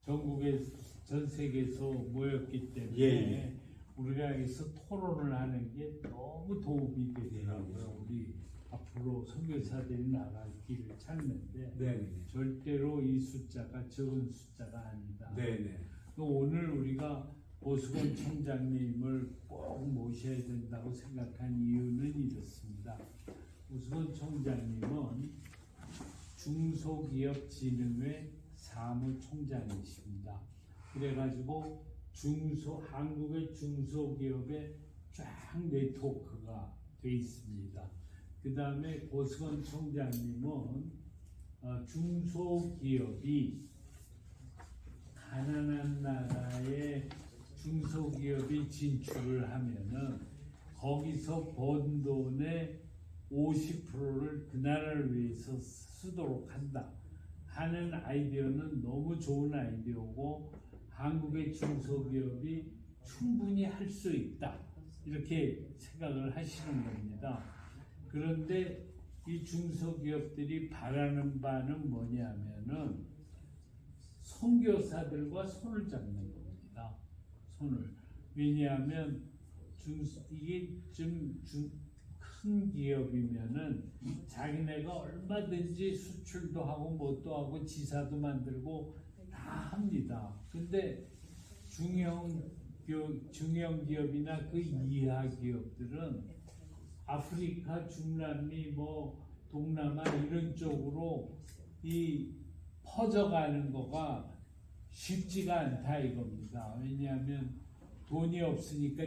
전국에 전 세계에서 모였기 때문에 예. 우리가 여기서 토론을 하는 게 너무 도움이 되더라고요. 우리 앞으로 선교사들이 나갈 길을 찾는데 네. 절대로 이 숫자가 적은 숫자가 아니다. 네. 오늘 우리가 오수건 총장님을 꼭 모셔야 된다고 생각한 이유는 이렇습니다. 오수건 총장님은 중소기업진흥회 사무총장이십니다. 그래가지고 한국의 중소기업에 쫙 네트워크가 돼 있습니다. 그 다음에 오수건 총장님은 중소기업이 가난한 나라에 중소기업이 진출을 하면은 거기서 번 돈의 50%를 그 나라를 위해서 쓰도록 한다 하는 아이디어는 너무 좋은 아이디어고 한국의 중소기업이 충분히 할 수 있다 이렇게 생각을 하시는 겁니다. 그런데 이 중소기업들이 바라는 바는 뭐냐면은 선교사들과 손을 잡는 겁니다. 손을. 왜냐하면 이게 좀 큰 기업이면은 자기네가 얼마든지 수출도 하고 뭣도 하고 지사도 만들고 다 합니다. 근데 중형 기업이나 그 이하 기업들은 아프리카, 중남미, 동남아 이런 쪽으로 이 퍼져가는 거가 쉽지가 않다 이겁니다. 왜냐하면 돈이 없으니까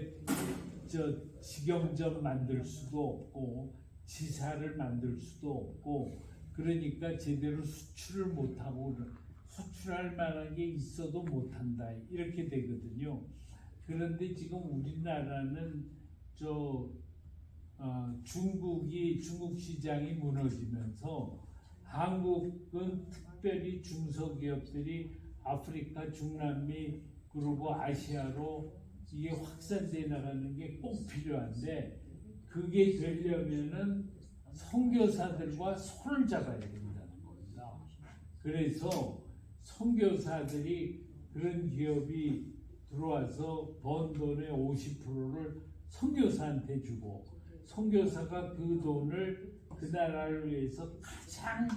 직영점 만들 수도 없고 지사를 만들 수도 없고 그러니까 제대로 수출을 못하고 수출할 만한 게 있어도 못한다 이렇게 되거든요. 그런데 지금 우리나라는 중국 시장이 무너지면서 한국은 특별히 중소기업들이 아프리카, 중남미 그리고 아시아로 이게 확산돼 나가는 게 꼭 필요한데 그게 되려면은 선교사들과 손을 잡아야 된다는 겁니다. 그래서 선교사들이 그런 기업이 들어와서 번 돈의 50%를 선교사한테 주고 선교사가 그 돈을 그 나라를 위해서 가장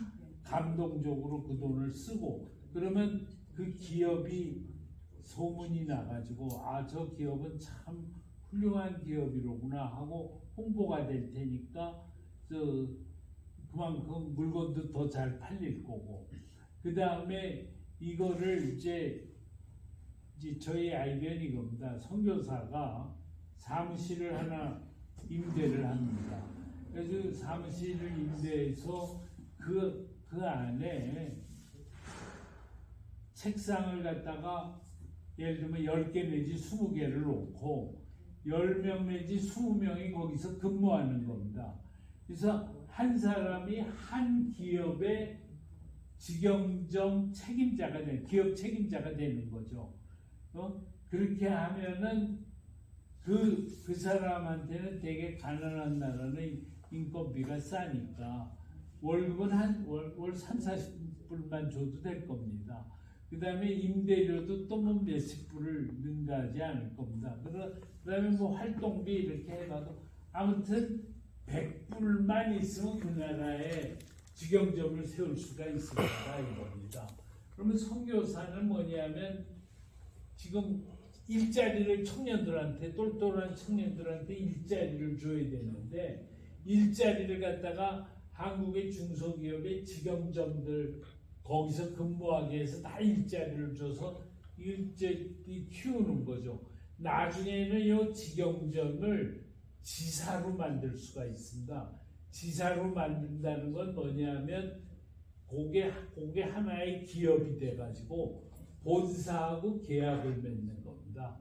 감동적으로 그 돈을 쓰고 그러면 그 기업이 소문이 나가지고 저 기업은 참 훌륭한 기업이로구나 하고 홍보가 될 테니까 그만큼 물건도 더 잘 팔릴 거고 그 다음에 이거를 이제 저희 아이디어는 이겁니다. 선교사가 사무실을 하나 임대를 합니다. 그래서 사무실을 임대해서 그 안에 책상을 갖다가 예를 들면 10개 내지 20개를 놓고 10명 내지 20명이 거기서 근무하는 겁니다. 그래서 한 사람이 한 기업의 직영점 책임자가 기업 책임자가 되는 거죠. 그렇게 하면은 그 사람한테는 되게 가난한 나라는 인건비가 싸니까 월급은 월 3, 40불만 줘도 될 겁니다. 그 다음에 임대료도 또 몇십 불을 능가하지 않을 겁니다. 그 다음에 활동비 이렇게 해봐도 아무튼 100불만 있으면 그 나라에 직영점을 세울 수가 있습니다. 이겁니다. 그러면 선교사는 뭐냐면 지금 일자리를 청년들한테 똘똘한 청년들한테 일자리를 줘야 되는데 일자리를 갖다가 한국의 중소기업의 직영점들 거기서 근무하게 해서 다 일자리를 줘서 키우는 거죠. 나중에는 이 직영점을 지사로 만들 수가 있습니다. 지사로 만든다는 건 뭐냐면 그게 하나의 기업이 돼가지고 본사하고 계약을 맺는 겁니다.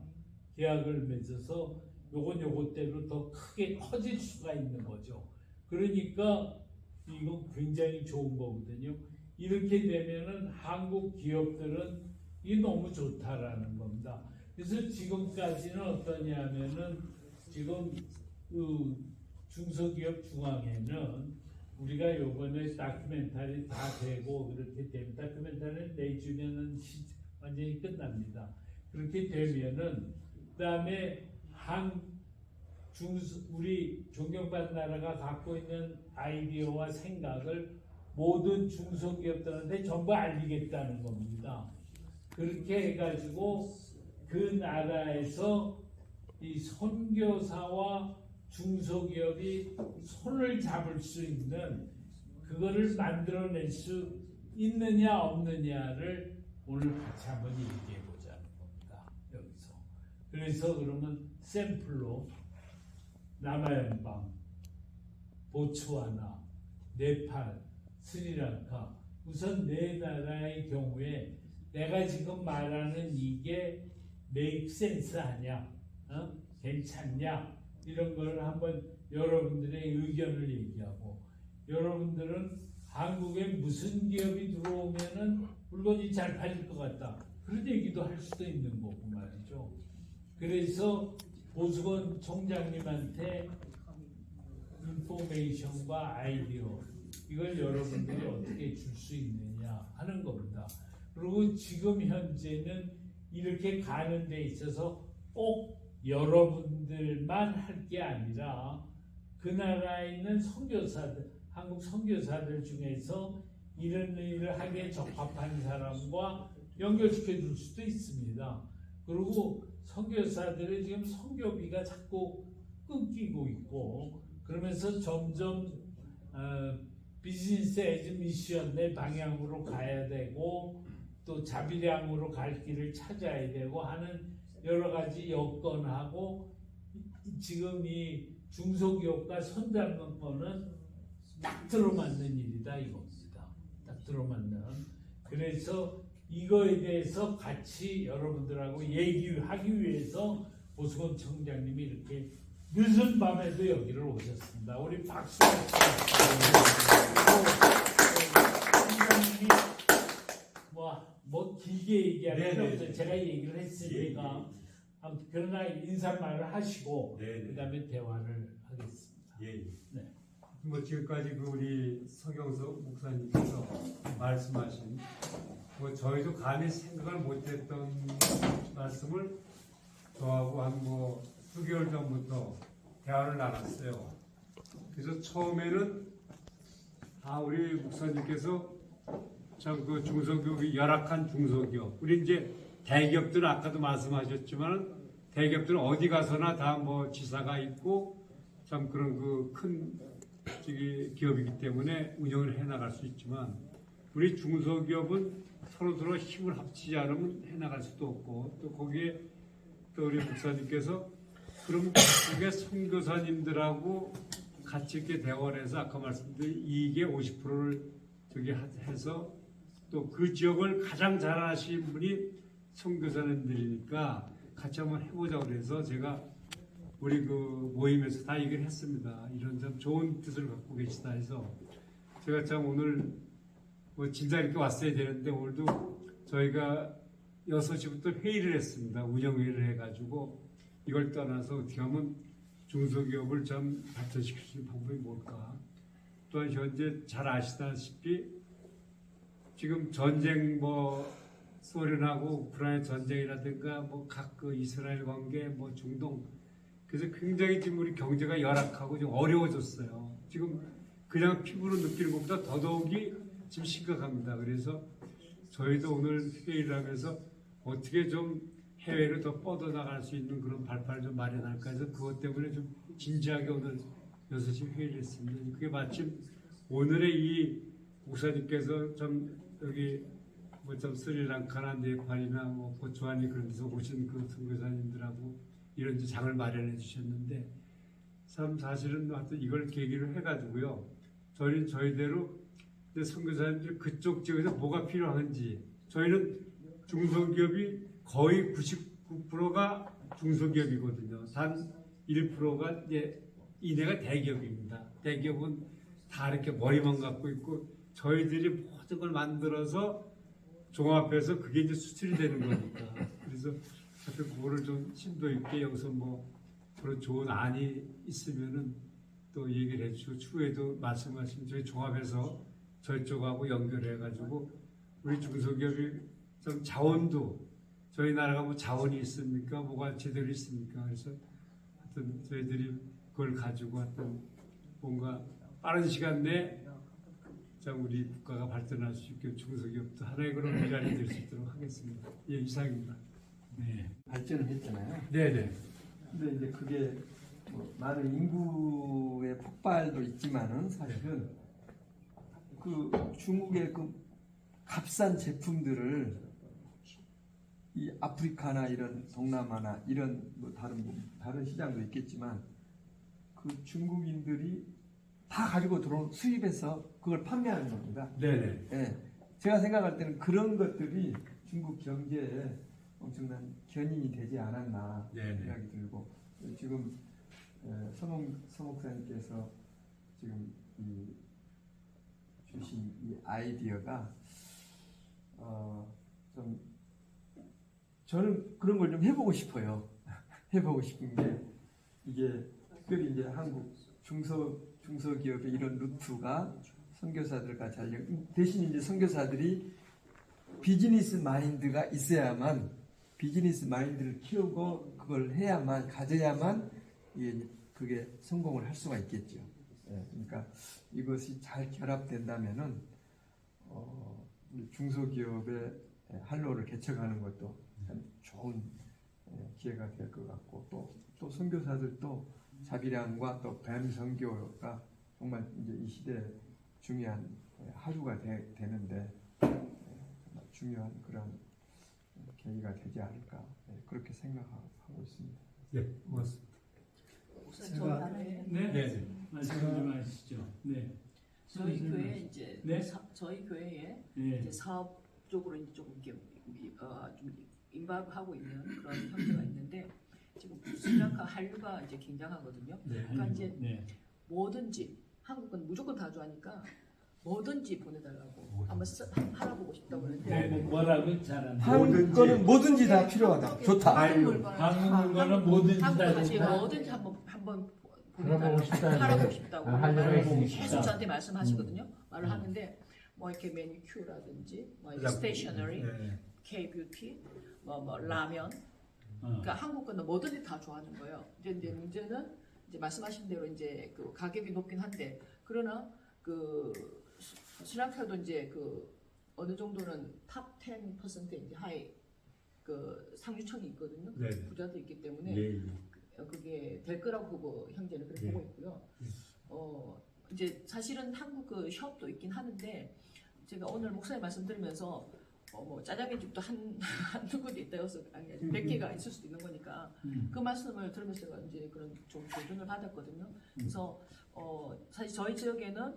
계약을 맺어서 요것대로 더 크게 커질 수가 있는 거죠. 그러니까 이건 굉장히 좋은 거거든요. 이렇게 되면은 한국 기업들은 이게 너무 좋다라는 겁니다. 그래서 지금까지는 어떠냐면은 지금 그 중소기업 중앙에는 우리가 요번에 다큐멘터리 다 되고 그렇게 되면 다큐멘터리는 내주면은 완전히 끝납니다. 그렇게 되면은 그다음에 우리 존경받는 나라가 갖고 있는 아이디어와 생각을 모든 중소기업들한테 전부 알리겠다는 겁니다. 그렇게 해가지고 그 나라에서 이 선교사와 중소기업이 손을 잡을 수 있는 그거를 만들어낼 수 있느냐 없느냐를 오늘 같이 한번 얘기해 보자는 겁니다. 여기서. 그래서 그러면 샘플로 남아연방, 보츠와나, 네팔, 스리랑카 우선 네 나라의 경우에 내가 지금 말하는 이게 make sense 하냐, 괜찮냐 이런 걸 한번 여러분들의 의견을 얘기하고 여러분들은 한국에 무슨 기업이 들어오면은 물건이 잘 팔릴 것 같다 그런 얘기도 할 수도 있는 거고 말이죠. 그래서 보수건 총장님한테 인포메이션과 아이디어 이걸 여러분들이 어떻게 줄 수 있느냐 하는 겁니다. 그리고 지금 현재는 이렇게 가는 데 있어서 꼭 여러분들만 할 게 아니라 그 나라에 있는 선교사들, 한국 선교사들 중에서 이런 일을 하기에 적합한 사람과 연결시켜 줄 수도 있습니다. 그리고 선교사들의 지금 선교비가 자꾸 끊기고 있고 그러면서 점점 비즈니스 에즈 미션의 방향으로 가야 되고 또 자비량으로 갈 길을 찾아야 되고 하는 여러 가지 여건하고 지금 이 중소기업과 손잡는 거는 딱 들어맞는 일이다 이겁니다. 딱 들어맞는. 그래서 이거에 대해서 같이 여러분들하고 얘기하기 위해서 보수건 청장님이 이렇게 늦은 밤에도 여기를 오셨습니다. 우리 박수 청장님이 뭐 길게 얘기할 필요 없어요. 제가 얘기를 했으니까 아무튼 그러나 인사말을 하시고 그다음에 대화를 하겠습니다. 네. 뭐 지금까지 그 우리 서경석 목사님께서 말씀하신 뭐 저희도 감히 생각을 못했던 말씀을 저하고 한 뭐 수개월 전부터 대화를 나눴어요. 그래서 처음에는 우리 목사님께서 참 그 중소기업이 열악한 중소기업. 우리 이제 대기업들은 아까도 말씀하셨지만 대기업들은 어디 가서나 다 뭐 지사가 있고 참 그런 그 큰 기업이기 때문에 운영을 해 나갈 수 있지만 우리 중소기업은 서로 힘을 합치지 않으면 해 나갈 수도 없고 또 거기에 또 우리 목사님께서 그럼 그게 선교사님들하고 같이 이렇게 대화를 해서 아까 말씀드린 이익의 50%를 해서 또 그 지역을 가장 잘하시는 분이 선교사님들이니까 같이 한번 해보자고 그래서 제가 우리 그 모임에서 다 얘기를 했습니다. 이런 참 좋은 뜻을 갖고 계시다 해서 제가 참 오늘 뭐 진짜 이렇게 왔어야 되는데 오늘도 저희가 6시부터 회의를 했습니다. 운영회의를 해가지고 이걸 떠나서 어떻게 하면 중소기업을 좀 발전시킬 수 있는 방법이 뭘까. 또한 현재 잘 아시다시피 지금 전쟁 소련하고 우크라이나 전쟁이라든가 뭐 각 그 이스라엘 관계 뭐 중동 그래서 굉장히 지금 우리 경제가 열악하고 좀 어려워졌어요. 지금 그냥 피부로 느끼는 것보다 더더욱이 지금 심각합니다. 그래서 저희도 오늘 회의를 하면서 어떻게 좀 해외로 더 뻗어나갈 수 있는 그런 발판을 좀 마련할까 해서 그것 때문에 좀 진지하게 오늘 6시 회의를 했습니다. 그게 마침 오늘의 이 목사님께서 좀 여기 뭐 좀 스리랑카나 네팔이나 뭐 보츠와니 그런 데서 오신 그 선교사님들하고 이런 장을 마련해 주셨는데 참 사실은 하여튼 이걸 계기로 해가지고요. 저희는 저희대로 선교사님들 그쪽 지역에서 뭐가 필요한지 저희는 중소기업이 거의 99%가 중소기업이거든요. 단 1%가 이내가 대기업입니다. 대기업은 다 이렇게 머리만 갖고 있고 저희들이 모든 걸 만들어서 종합해서 그게 이제 수출이 되는 거니까. 그래서 하여튼 그거를 좀 심도 있게 여기서 뭐 그런 좋은 안이 있으면은 또 얘기를 해주시고 추후에도 말씀하신 저희 종합해서 저희 쪽하고 연결해가지고 우리 중소기업이 좀 자원도 저희 나라가 뭐 자원이 있습니까? 뭐가 제대로 있습니까? 그래서 하여튼 저희들이 그걸 가지고 하여튼 뭔가 빠른 시간 내에 참 우리 국가가 발전할 수 있게 중소기업도 하나의 그런 미랄이 될 수 있도록 하겠습니다. 예, 이상입니다. 네. 발전을 했잖아요. 네네. 근데 이제 그게 뭐 많은 인구의 폭발도 있지만은 사실은 그 중국의 그 값싼 제품들을 이 아프리카나 이런 동남아나 이런 뭐 다른 시장도 있겠지만 그 중국인들이 다 가지고 들어온 수입해서 그걸 판매하는 겁니다. 네네. 예, 제가 생각할 때는 그런 것들이 중국 경제에 엄청난 견인이 되지 않았나 네네. 생각이 들고 지금 서 목사님께서 지금 주신 이 아이디어가 좀 저는 그런 걸 좀 해보고 싶어요. 해보고 싶은 게 이게 특별히 이제 한국 중소기업의 이런 루트가 선교사들과 잘 대신 이제 선교사들이 비즈니스 마인드가 있어야만 비즈니스 마인드를 키우고 그걸 해야만 가져야만 그게 성공을 할 수가 있겠죠. 예, 그러니까 이것이 잘 결합된다면은 우리 중소기업의 활로를 개척하는 것도 참 좋은 기회가 될 것 같고 또 선교사들도 자비량과 또 뱀선교가 정말 이제 이 시대에 중요한 하루가 되는데 정말 중요한 그런 계기가 되지 않을까 그렇게 생각하고 있습니다. 네, 고맙습니다. 제가 네, 말씀 좀 하시죠. 네. 저희 교회 이제 네? 저희 교회에 네. 이제 사업 쪽으로 이제 조금 이렇게 좀 임박하고 있는 그런 형태가 있는데 지금 스리랑카 한류가 이제 굉장하거든요. 네. 그러니까 이제 네. 뭐든지 한국은 무조건 다 좋아하니까 뭐든지 보내달라고 한번 팔아보고 싶다고 그러는데 네. 뭐라고 잘안 한국 거는 뭐든지 다 필요하다. 좋다. 한국 물건은 한국 물건은 뭐든지 다 한국 가지 좋다. 뭐든지 한번 팔아보고 싶다는 팔아보고 게 싶다고 하려고 말을 했으니까. 계속 저한테 말씀하시거든요. 말을 하는데 뭐 이렇게 매니큐어라든지 뭐 이렇게 스테이셔너리, 네. K-뷰티, 뭐 라면. 그러니까 한국 거는 뭐든지 다 좋아하는 거예요. 이제 문제는 이제 말씀하신 대로 이제 그 가격이 높긴 한데 그러나 그 스리랑카도 이제 그 어느 정도는 탑 10% 이제 하이 그 상류층이 있거든요. 네. 부자도 있기 때문에 예. 그게 될 거라고 보고 형제는 그렇게 네. 보고 있고요. 이제 사실은 한국 그 숍도 있긴 하는데 제가 오늘 목사님 말씀 들으면서 뭐 짜장면 집도 한두 군데 있다 해서 아니 100개가 있을 수도 있는 거니까 그 말씀을 들으면서 제가 이제 그런 좀 교훈을 받았거든요. 그래서 사실 저희 지역에는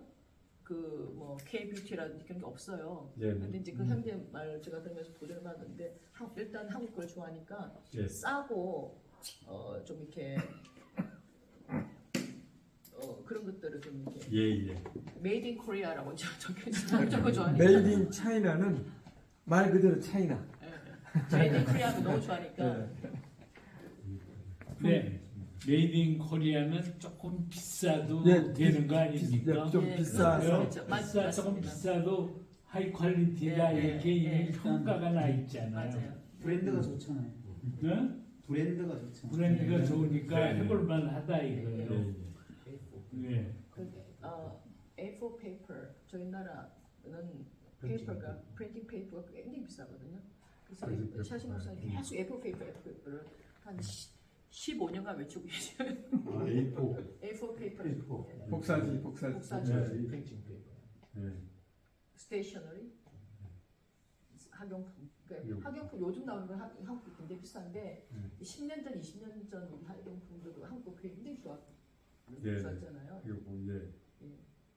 그 뭐 K-뷰티라든지 그런 게 없어요. 네. 근데 이제 그 형제 말 제가 들으면서 도전을 받았는데 일단 한국 걸 좋아하니까 네. 싸고 좀 이렇게 그런 것들을 좀 이렇게 예. 메이드 인 코리아라고 적혀있어요. 저거 좋아하니까. 메이드 인 차이나는 말 그대로 차이나. 메이드 인 코리아를 너무 좋아하니까. 네. 메이드 인 코리아는 조금 비싸도 예, 되는 거 아닙니까? 좀 예, 비싸서. 조금 비싸도 하이 퀄리티다 예, 이렇게 예, 이미 예. 평가가 나 있잖아요. 맞아요. 브랜드가 좋잖아요. 네? 브랜드가 좋잖아요. 브랜드가 좋으니까 네. 해볼만 하다 이거예요. 네. 네. A4 페이퍼 저희 나라는 페이퍼가 프린팅 페이퍼가 굉장히 비싸거든요. 프린팅 그래서 샤시 목사님 계속 A4 페이퍼를 한 15년간 외치고 계셔요. A4. A4 페이퍼. 복사지. 복사지. 네. 스테이셔너리, 학용품. 그러니까 학용품 요즘 나오는 건 한국이 굉장히 비싼데 10년 전, 20년 전 우리 학용품들도 한국 굉장히 네. 좋았잖아요. 그리고 예. 예.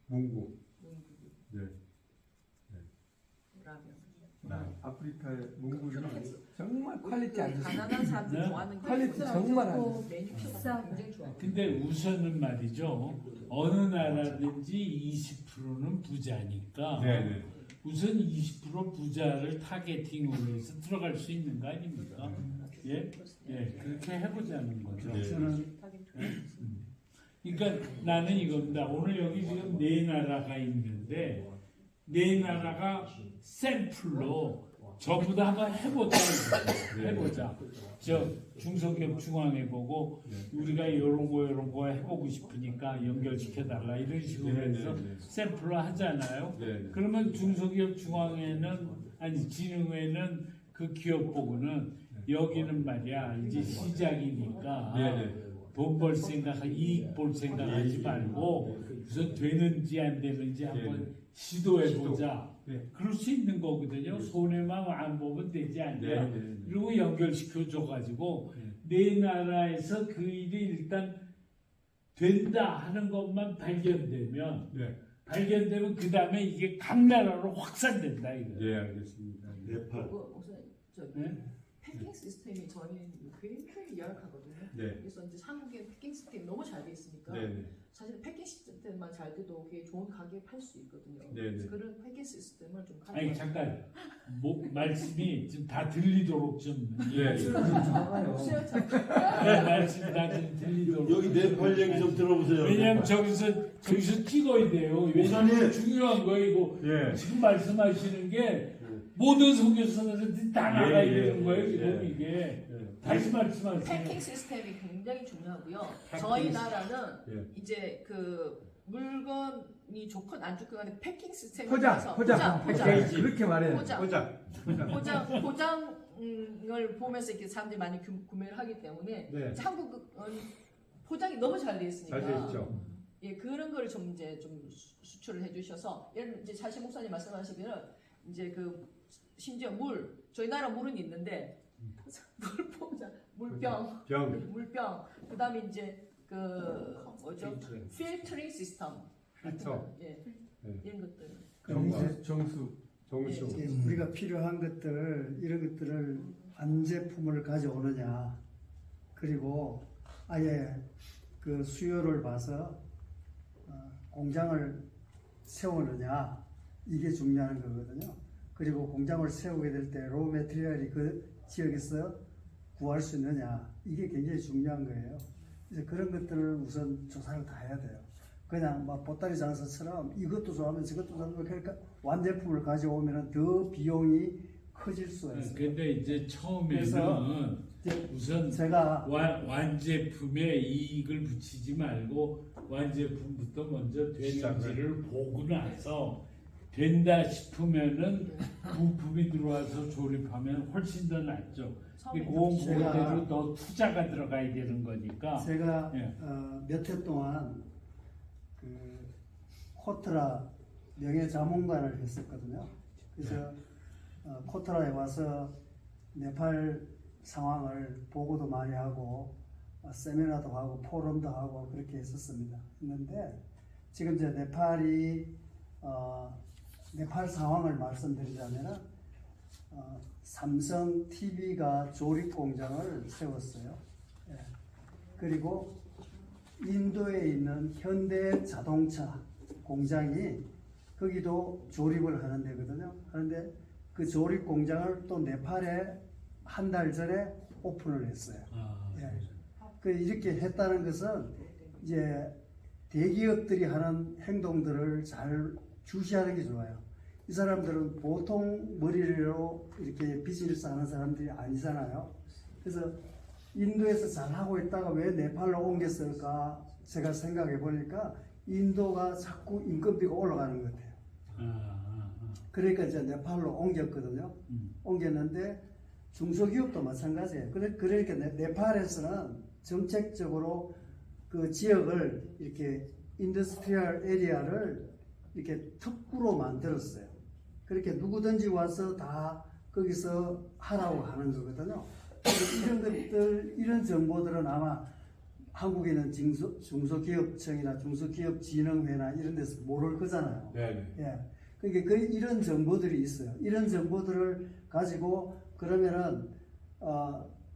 문구. 문구기, 네. 라면. 아프리카의 문구는 정말 퀄리티 안 좋습니다. 가난한 사람들 네? 좋아하는 퀄리티 정말 안 좋습니다. 메뉴가 굉장히 좋아. 근데 우선은 말이죠. 어느 나라든지 20%는 부자니까 네. 우선 20% 부자를 타겟팅으로 해서 들어갈 수 있는 거 아닙니까? 예? 예, 그렇게 해보자는 거죠. 그러니까 나는 이겁니다. 오늘 여기 지금 네 나라가 있는데 네 나라가 샘플로 전부 다 한번 해보자. 해보자. 저 중소기업 중앙회 보고 우리가 이런 거 해보고 싶으니까 연결시켜달라 이런 식으로 해서 샘플로 하잖아요. 그러면 중소기업 중앙회는 아니 진흥회는 그 기업 보고는 여기는 말이야 이제 시작이니까 돈 벌 생각, 이익 볼 생각하지 말고 우선 되는지 안 되는지 한번 시도해보자. 그럴 수 있는 거거든요. 손해만 안 보면 되지 않냐. 그리고 연결시켜 줘가지고 내 나라에서 그 일이 일단 된다 하는 것만 발견되면 그 다음에 이게 각 나라로 확산된다 이거. 네, 알겠습니다. 네팔. 목사님, 네? 패킹 시스템이 저희는 굉장히 열악하거든요. 그래서 이제 한국의 패킹 시스템이 너무 잘 돼 있으니까 사실 패킹 시스템만 잘 돼도 그게 좋은 가격에 팔 수 있거든요. 그래서 그런 패킹 시스템을 좀 아니 잠깐 말씀이 지금 다 들리도록 좀 말씀이 다 좀 들리도록 여기 네팔 얘기 좀 들어보세요. 왜냐면 저기서 찍어야 돼요. 왜냐면 중요한 거예요. 이거 지금 말씀하시는 게 모든 선교사들한테 다 나가야 되는 거예요. 이게 다시 말씀하세요. 패킹 시스템이 굉장히 중요하고요. 저희 나라는 이제 그 물건이 좋건 안 좋건 간에 패킹 시스템에 포장. 그렇게 말해. 포장을 보면서 이렇게 사람들이 많이 구매를 하기 때문에 이제 한국은 포장이 너무 잘 돼 있으니까 잘 돼 있죠. 예, 그런 거를 좀 이제 좀 수출을 해주셔서 예를 이제 자신 목사님 말씀하시기는 이제 그 심지어 저희 나라 물은 있는데 물 포장, 물병, 그다음에 이제 그 뭐죠? 필터링 시스템, 이런 것들. 정수. 이제 우리가 필요한 것들 이런 것들을 완제품을 가져오느냐, 그리고 아예 그 수요를 봐서 공장을 세우느냐, 이게 중요한 거거든요. 그리고 공장을 세우게 될 때 로우 매트리얼이 그 지역에서 구할 수 있느냐, 이게 굉장히 중요한 거예요. 그래서 그런 것들을 우선 조사를 다 해야 돼요. 그냥 막 보따리 장사처럼 이것도 좋아하면 저것도 좋아하면 그러니까 완제품을 가져오면 더 비용이 커질 수가 있어요. 근데 이제 처음에는 우선 제가 완제품에 이익을 붙이지 말고 완제품부터 먼저 되는지를 보고 나서 된다 싶으면은 부품이 들어와서 조립하면 훨씬 더 낫죠. 그거대로 더 투자가 들어가야 되는 거니까. 제가 몇 해 동안 그 코트라 명예자문관을 했었거든요. 그래서 코트라에 와서 네팔 상황을 보고도 많이 하고 세미나도 하고 포럼도 하고 그렇게 했었습니다. 했는데 지금 이제 네팔 상황을 말씀드리자면은 삼성 TV가 조립 공장을 세웠어요. 그리고 인도에 있는 현대 자동차 공장이 거기도 조립을 하는 데거든요. 그런데 그 조립 공장을 또 네팔에 한 달 전에 오픈을 했어요. 이렇게 했다는 것은 이제 대기업들이 하는 행동들을 잘 주시하는 게 좋아요. 이 사람들은 보통 머리로 이렇게 비즈니스 하는 사람들이 아니잖아요. 그래서 인도에서 잘하고 있다가 왜 네팔로 옮겼을까 제가 생각해 보니까 인도가 자꾸 인건비가 올라가는 것 같아요. 그러니까 이제 네팔로 옮겼거든요. 옮겼는데 중소기업도 마찬가지예요. 그러니까 네팔에서는 정책적으로 그 지역을 이렇게 인더스트리얼 에리아를 이렇게 특구로 만들었어요. 그렇게 누구든지 와서 다 거기서 하라고 하는 거거든요. 이런 것들, 이런 정보들은 아마 한국에는 중소기업청이나 중소기업진흥회나 이런 데서 모를 거잖아요. 그러니까 이런 정보들이 있어요. 이런 정보들을 가지고 그러면은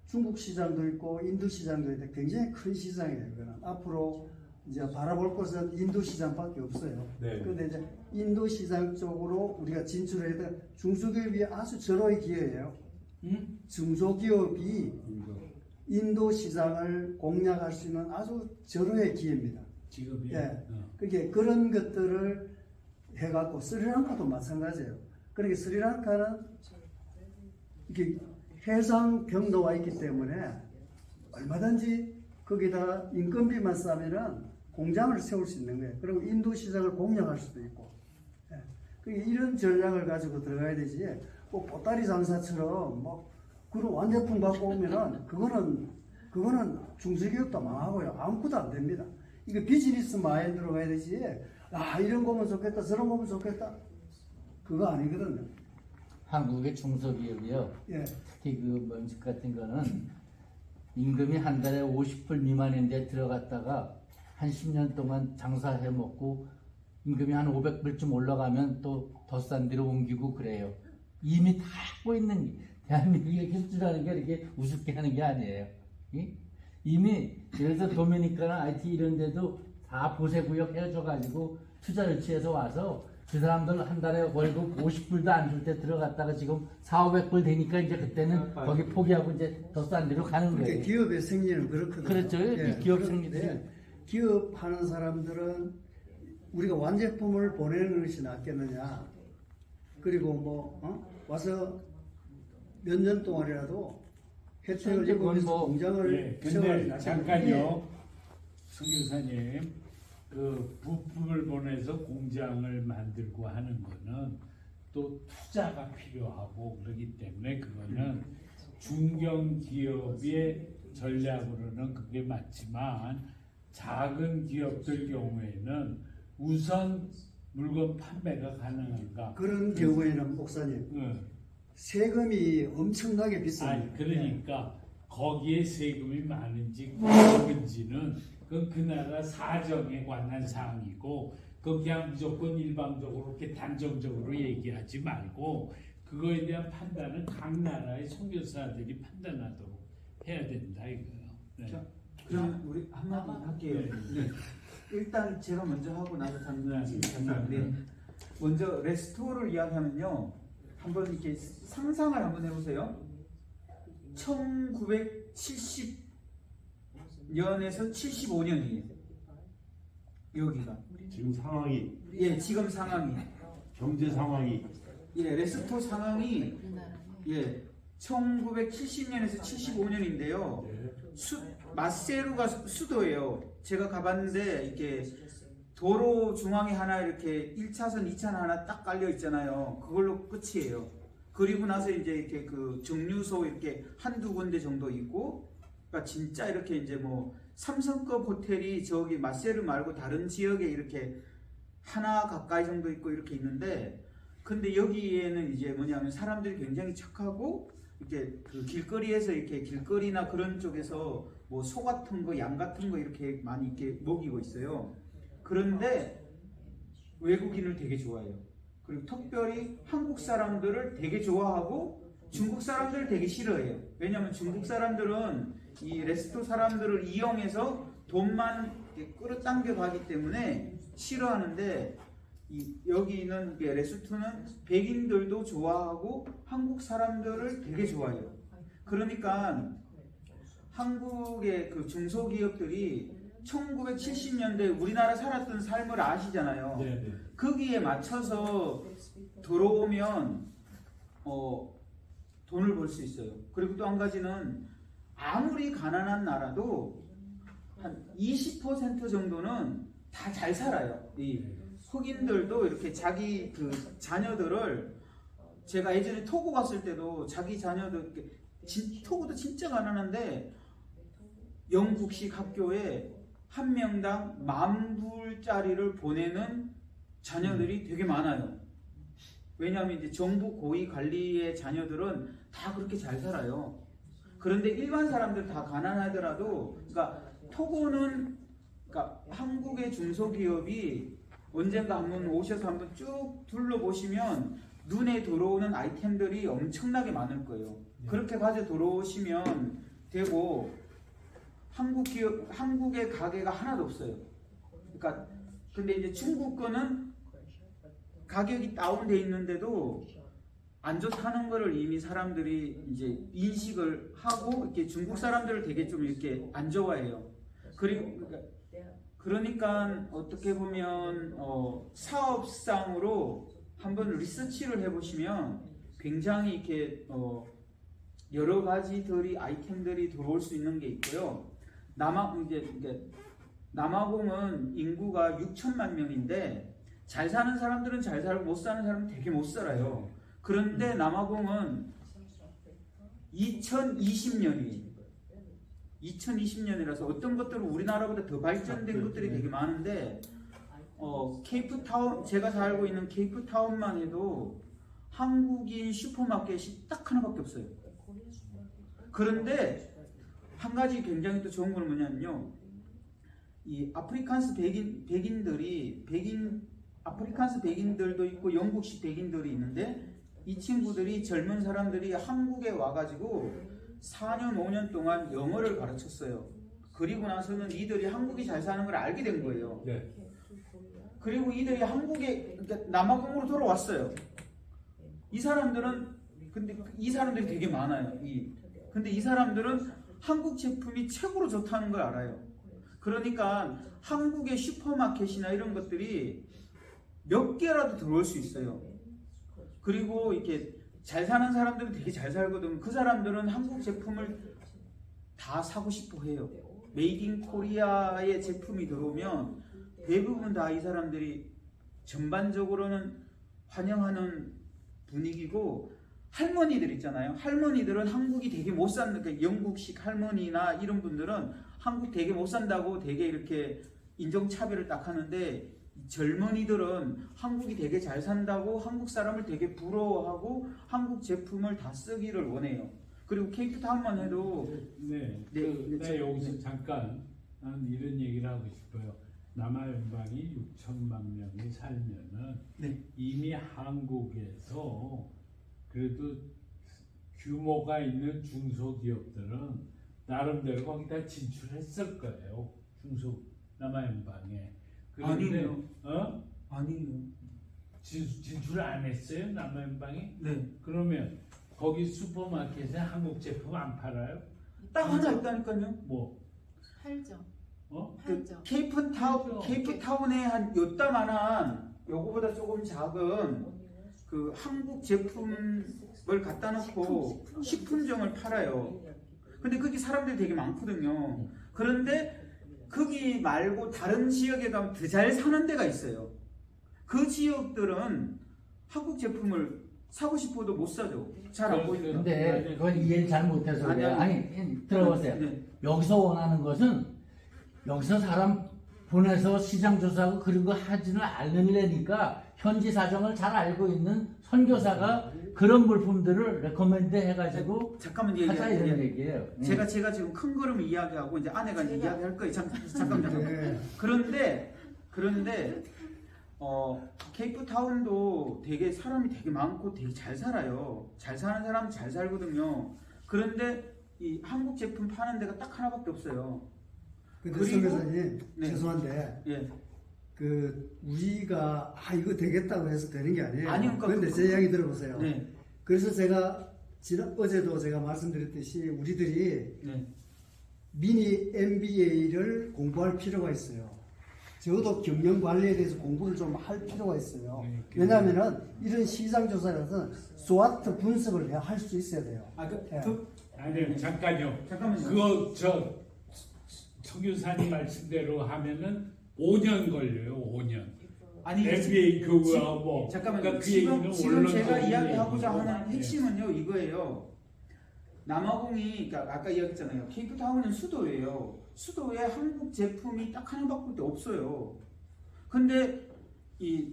중국 시장도 있고 인도 시장도 있고 굉장히 큰 시장이에요. 그거는 앞으로 이제 바라볼 곳은 인도 시장밖에 없어요. 그런데 이제 인도 시장 쪽으로 우리가 진출해야 돼. 중소기업이 아주 절호의 기회예요. 중소기업이 인도 시장을 공략할 수 있는 아주 절호의 기회입니다. 지금이. 그게 그런 것들을 해갖고 스리랑카도 마찬가지예요. 그러니까 스리랑카는 이게 해상 경로가 있기 때문에 얼마든지 거기다 인건비만 싸면은 공장을 세울 수 있는 거예요. 그리고 인도 시장을 공략할 수도 있고. 예. 그러니까 이런 전략을 가지고 들어가야 되지. 뭐 보따리 장사처럼 뭐 그런 완제품 갖고 오면은 그거는 중소기업도 망하고요. 아무것도 안 됩니다. 이거 비즈니스 마인드로 가야 되지. 아 이런 거면 좋겠다, 저런 거면 좋겠다. 그거 아니거든요. 한국의 중소기업이요. 예. 특히 그 면식 같은 거는 임금이 한 달에 50불 미만인데 들어갔다가 한 10년 동안 장사해 먹고 임금이 한 500불쯤 올라가면 또 더 싼 데로 옮기고 그래요. 이미 다 하고 있는 대한민국이 이렇게 수출하는 게 이렇게 우습게 하는 게 아니에요. 이미 예를 들어 도미니카나 IT 이런 데도 다 보세구역 해줘가지고 투자 유치해서 와서 그 사람들 한 달에 월급 50불도 안 줄 때 들어갔다가 지금 400~500불 되니까 이제 그때는 거기 포기하고 이제 더 싼 데로 가는 그러니까 거예요. 기업의 생리는 그렇거든요. 그렇죠. 이 기업 생리들이. 그런데 기업하는 사람들은 우리가 완제품을 보내는 것이 낫겠느냐. 그리고 와서 몇 년 동안이라도 혜택을 이제 그건 제공해서 뭐, 공장을 예, 세워야 근데 잠깐요, 선교사님, 그 부품을 보내서 공장을 만들고 하는 거는 또 투자가 필요하고 그렇기 때문에 그거는 중견 기업의 전략으로는 그게 맞지만 작은 기업들 경우에는 우선 물건 판매가 가능한가? 그런 경우에는 목사님 응. 세금이 엄청나게 비쌉니다. 아니 그러니까 거기에 세금이 많은지 적은지는 그건 그 나라 사정에 관한 사항이고 그 그냥 무조건 일방적으로 이렇게 단정적으로 얘기하지 말고 그거에 대한 판단은 각 나라의 선교사들이 판단하도록 해야 된다 이거요. 네. 자, 그럼 우리 한마디 할게요. 네. 일단 제가 먼저 하고 나서 장님인데 먼저 레스토어를 이야기하면요, 한번 이렇게 상상을 한번 해보세요. 1970년에서 75년이에요. 여기가. 지금 상황이, 예, 지금 상황이. 경제 상황이 예, 레스토어 상황이 예, 1970년에서 75년인데요. 마세루가 수도예요. 제가 가봤는데 이렇게 도로 중앙에 하나 이렇게 1차선, 2차선 하나 딱 깔려 있잖아요. 그걸로 끝이에요. 그리고 나서 이제 이렇게 그 정류소 이렇게 한두 군데 정도 있고, 그러니까 진짜 이렇게 이제 뭐 3성급 호텔이 저기 마세루 말고 다른 지역에 이렇게 하나 가까이 정도 있고 이렇게 있는데, 근데 여기에는 이제 뭐냐면 사람들이 굉장히 착하고 이렇게 그 길거리에서 이렇게 길거리나 그런 쪽에서 뭐 소 같은 거, 양 같은 거 이렇게 많이 이렇게 먹이고 있어요. 그런데 외국인을 되게 좋아해요. 그리고 특별히 한국 사람들을 되게 좋아하고 중국 사람들을 되게 싫어해요. 왜냐하면 중국 사람들은 이 레스토 사람들을 이용해서 돈만 끌어당겨 가기 때문에 싫어하는데, 여기는 레스토는 백인들도 좋아하고 한국 사람들을 되게 좋아해요. 그러니까 한국의 그 중소기업들이 1970년대 우리나라 살았던 삶을 아시잖아요. 네. 거기에 맞춰서 들어오면 돈을 벌 수 있어요. 그리고 또 한 가지는 아무리 가난한 나라도 한 20% 정도는 다 잘 살아요. 이 흑인들도 이렇게 자기 그 자녀들을, 제가 예전에 토고 갔을 때도 자기 자녀들, 토고도 진짜 가난한데 영국식 학교에 한 명당 10,000불짜리를 보내는 자녀들이 되게 많아요. 왜냐하면 이제 정부 고위 관리의 자녀들은 다 그렇게 잘 살아요. 그런데 일반 사람들 다 가난하더라도, 그러니까 토고는, 그러니까 한국의 중소기업이 언젠가 한번 오셔서 한번 쭉 둘러보시면 눈에 들어오는 아이템들이 엄청나게 많을 거예요. 그렇게 가져 들어오시면 되고, 한국의 가게가 하나도 없어요. 그러니까 근데 이제 중국 거는 가격이 다운돼 있는데도 안 좋다는 거를 이미 사람들이 이제 인식을 하고, 이렇게 중국 사람들을 되게 좀 이렇게 안 좋아해요. 그러니까 어떻게 보면 사업상으로 한번 리서치를 해보시면 굉장히 이렇게 여러 가지들이 아이템들이 들어올 수 있는 게 있고요. 이제 남아공은 인구가 6천만 명인데 잘 사는 사람들은 잘 살고 못 사는 사람은 되게 못 살아요. 그런데 남아공은 2020년이라서 어떤 것들은 우리나라보다 더 발전된 것들이 되게 많은데 케이프타운, 제가 살고 있는 케이프타운만 해도 한국인 슈퍼마켓이 딱 하나밖에 없어요. 그런데 한 가지 굉장히 또 좋은 건 뭐냐면요, 이 아프리칸스 아프리칸스 백인들도 있고 영국식 백인들이 있는데, 이 친구들이, 젊은 사람들이 한국에 와가지고 4년 5년 동안 영어를 가르쳤어요. 그리고 나서는 이들이 한국이 잘 사는 걸 알게 된 거예요. 네. 그리고 이들이 한국에, 그러니까 남아공으로 돌아왔어요. 이 사람들은, 근데 이 사람들이 되게 많아요. 근데 이 사람들은 한국 제품이 최고로 좋다는 걸 알아요. 그러니까 한국의 슈퍼마켓이나 이런 것들이 몇 개라도 들어올 수 있어요. 그리고 이렇게 잘 사는 사람들은 되게 잘 살거든. 그 사람들은 한국 제품을 다 사고 싶어 해요. 메이드 인 코리아의 제품이 들어오면 대부분 다 이 사람들이 전반적으로는 환영하는 분위기고, 할머니들 있잖아요. 할머니들은 한국이 되게 못 사는, 그러니까 영국식 할머니나 이런 분들은 한국 되게 못 산다고 되게 이렇게 인종차별을 딱 하는데, 젊은이들은 한국이 되게 잘 산다고 한국 사람을 되게 부러워하고 한국 제품을 다 쓰기를 원해요. 그리고 케이프타운만 해도 나 여기서 잠깐 난 이런 얘기를 하고 싶어요. 남아연방이 6천만 명이 살면은 이미 한국에서 그래도 규모가 있는 중소기업들은 나름대로 거기다 진출했을 거예요. 남아연방에. 아니에요. 아니요. 진출 안 했어요, 남아연방에? 네. 그러면 거기 슈퍼마켓에 한국 제품 안 팔아요? 딱 하나 있다니까요. 뭐? 팔죠. 그 케이프타운에 한 요따만한, 요거보다 조금 작은 그 한국 제품을 갖다 놓고 식품점을 팔아요. 근데 거기 사람들이 되게 많거든요. 그런데 거기 말고 다른 지역에 가면 더 잘 사는 데가 있어요. 그 지역들은 한국 제품을 사고 싶어도 못 사죠. 잘 안 보이니까. 근데 그걸 이해를 잘 못해서 그래요. 아니, 들어보세요. 여기서 원하는 것은 여기서 사람 보내서 시장 조사하고 그런 거 하지는 않으려니까 현지 사정을 잘 알고 있는 선교사가 그런 물품들을 레코멘드 해가지고 잠깐만 하자 이런 얘기예요. 제가 지금 큰 그림을 이야기하고 이제 아내가 이제 이야기할 거예요. 잠깐만. 그런데 케이프타운도 되게 사람이 되게 많고 되게 잘 살아요. 잘 사는 사람은 잘 살거든요. 그런데 이 한국 제품 파는 데가 딱 하나밖에 없어요. 근데 선교사님 죄송한데 그 우리가 이거 되겠다고 해서 되는 게 아니에요. 그러니까 그런데 제 이야기 들어보세요. 네. 그래서 제가 어제도 제가 말씀드렸듯이 우리들이 미니 MBA를 공부할 필요가 있어요. 저도 경영 관리에 대해서 공부를 좀 할 필요가 있어요. 왜냐하면은 이런 시장 조사라서 SWOT 분석을 할 수 있어야 돼요. 아니요, 잠깐요. 잠깐만요. 그거 청교사님 말씀대로 하면은 5년 걸려요. 5년. 아니 MBA 교육하고 뭐. 잠깐만요. 그러니까 그 지금 얘기는 제가 원론적인 이야기하고자 얘기고. 하는 핵심은요 이거예요. 남아공이, 그러니까 아까 이야기했잖아요. 케이프타운은 수도예요. 수도에 한국 제품이 딱 하나밖에 없어요. 근데 이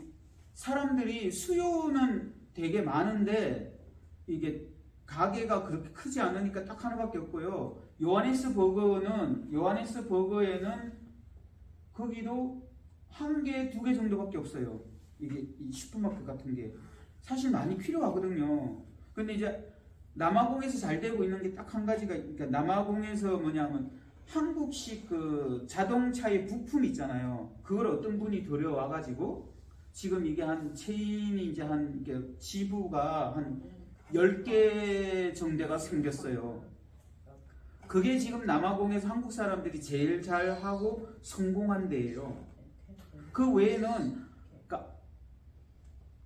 사람들이 수요는 되게 많은데 이게 가게가 그렇게 크지 않으니까 딱 하나밖에 없고요. 요하네스버그에는 거기도 한 개, 두 개 정도밖에 없어요. 이게 이 슈퍼마켓 같은 게 사실 많이 필요하거든요. 근데 이제 남아공에서 잘 되고 있는 게 딱 한 가지가, 그러니까 남아공에서 뭐냐면 한국식 그 자동차의 부품 있잖아요. 그걸 어떤 분이 들여와가지고 지금 이게 한 체인이 이제 한 이게 지부가 한 10개 정도가 생겼어요. 그게 지금 남아공에서 한국 사람들이 제일 잘하고 성공한 데예요. 그 외에는 그러니까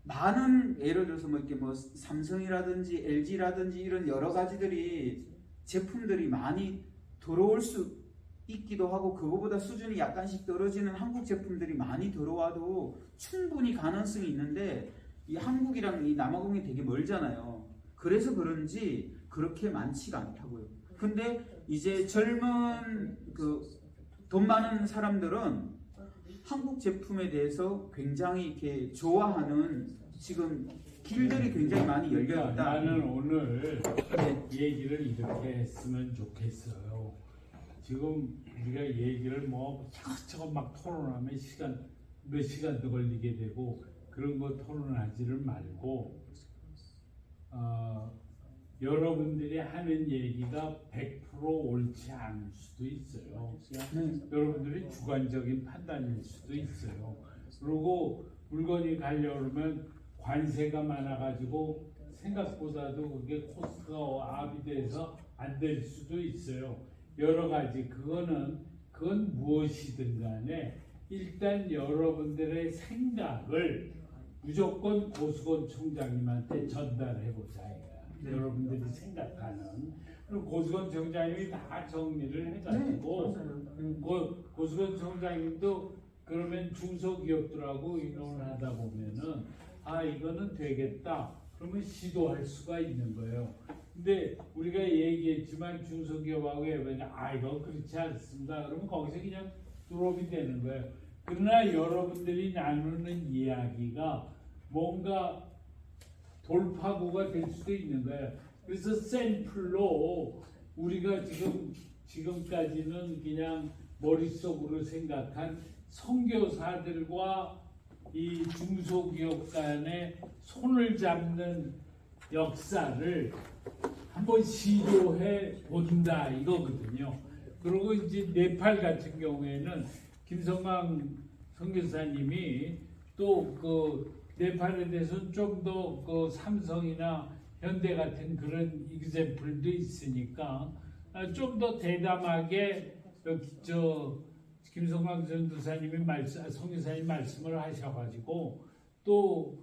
많은 예를 들어서 뭐 이렇게 뭐 삼성이라든지 LG라든지 이런 여러 가지들이 제품들이 많이 들어올 수 있기도 하고 그거보다 수준이 약간씩 떨어지는 한국 제품들이 많이 들어와도 충분히 가능성이 있는데 이 한국이랑 이 남아공이 되게 멀잖아요. 그래서 그런지 그렇게 많지가 않다고요. 근데 이제 젊은 그 돈 많은 사람들은 한국 제품에 대해서 굉장히 이렇게 좋아하는 지금 길들이 굉장히 많이 열려 그러니까 있다. 나는 오늘 얘기를 이렇게 했으면 좋겠어요. 지금 우리가 얘기를 뭐 이것저것 막 토론하면 몇 시간도 걸리게 되고 그런 거 토론하지를 말고 여러분들이 하는 얘기가 100% 옳지 않을 수도 있어요. 그냥 여러분들이 주관적인 판단일 수도 있어요. 그리고 물건이 가려면 관세가 많아가지고 생각보다도 그게 코스트가 압이 돼서 안 될 수도 있어요. 여러 가지 그건 무엇이든 간에 일단 여러분들의 생각을 무조건 고수건 총장님한테 전달해보자 이거야. 여러분들이 생각하는 그리고 고수건 총장님이 다 정리를 해가지고 고수건 총장님도 그러면 중소기업들하고 의논을 하다 보면은 이거는 되겠다 그러면 시도할 수가 있는 거예요. 근데 우리가 얘기했지만 중소기업하고 해보니까 이거 그렇지 않습니다. 그러면 거기서 그냥 드롭이 되는 거예요. 그러나 여러분들이 나누는 이야기가 뭔가 돌파구가 될 수도 있는 거예요. 그래서 샘플로 우리가 지금까지는 그냥 머릿속으로 생각한 선교사들과 이 중소기업 간의 손을 잡는 역사를 한번 시도해 본다 이거거든요. 그리고 이제 네팔 같은 경우에는 김성광 선교사님이 또 그 네팔에 대해서는 좀 더 그 삼성이나 현대 같은 그런 이그샘플도 있으니까 좀 더 대담하게 김성광 전도사님이 선교사님 말씀을 하셔가지고 또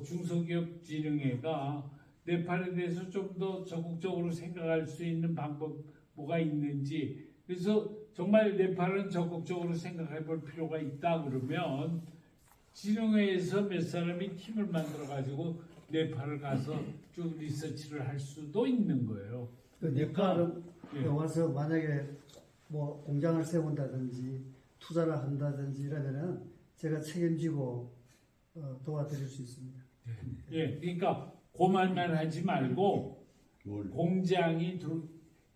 중소기업진흥회가 네팔에 대해서 좀 더 적극적으로 생각할 수 있는 방법 뭐가 있는지 그래서 정말 네팔은 적극적으로 생각해 볼 필요가 있다 그러면 진흥회에서 몇 사람이 팀을 만들어 가지고 네팔을 가서 쭉 리서치를 할 수도 있는 거예요. 그 네팔은 예. 와서 만약에 뭐 공장을 세운다든지 투자를 한다든지 이러면은 제가 책임지고 도와드릴 수 있습니다. 예, 그러니까 고만만 하지 말고 공장이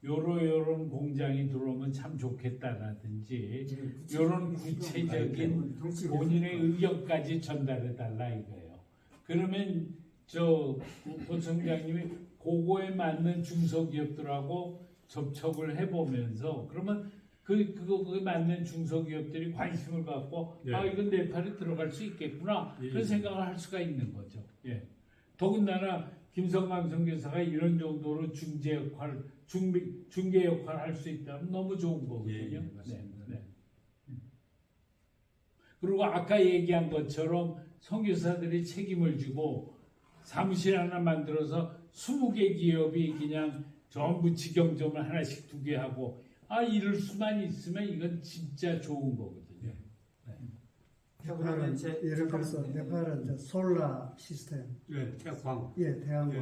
요런 공장이 들어오면 참 좋겠다라든지 요런 구체적인 본인의 의견까지 전달해 달라 이거예요. 그러면 부총장님이 그거에 맞는 중소기업들하고 접촉을 해보면서 그러면 그거에 맞는 중소기업들이 관심을 갖고 이건 네팔에 들어갈 수 있겠구나 그런 생각을 할 수가 있는 거죠. 예. 더군다나 김성광 선교사가 이런 정도로 중재 역할, 중개 역할을 할 수 있다면 너무 좋은 거거든요. 네. 그리고 아까 얘기한 것처럼 선교사들이 책임을 지고 사무실 하나 만들어서 20개 기업이 그냥 전부 직영점을 하나씩 2개 하고 이럴 수만 있으면 이건 진짜 좋은 거거든요. 네팔은 예를 들어서 네팔은 솔라 시스템, 태광, 태양광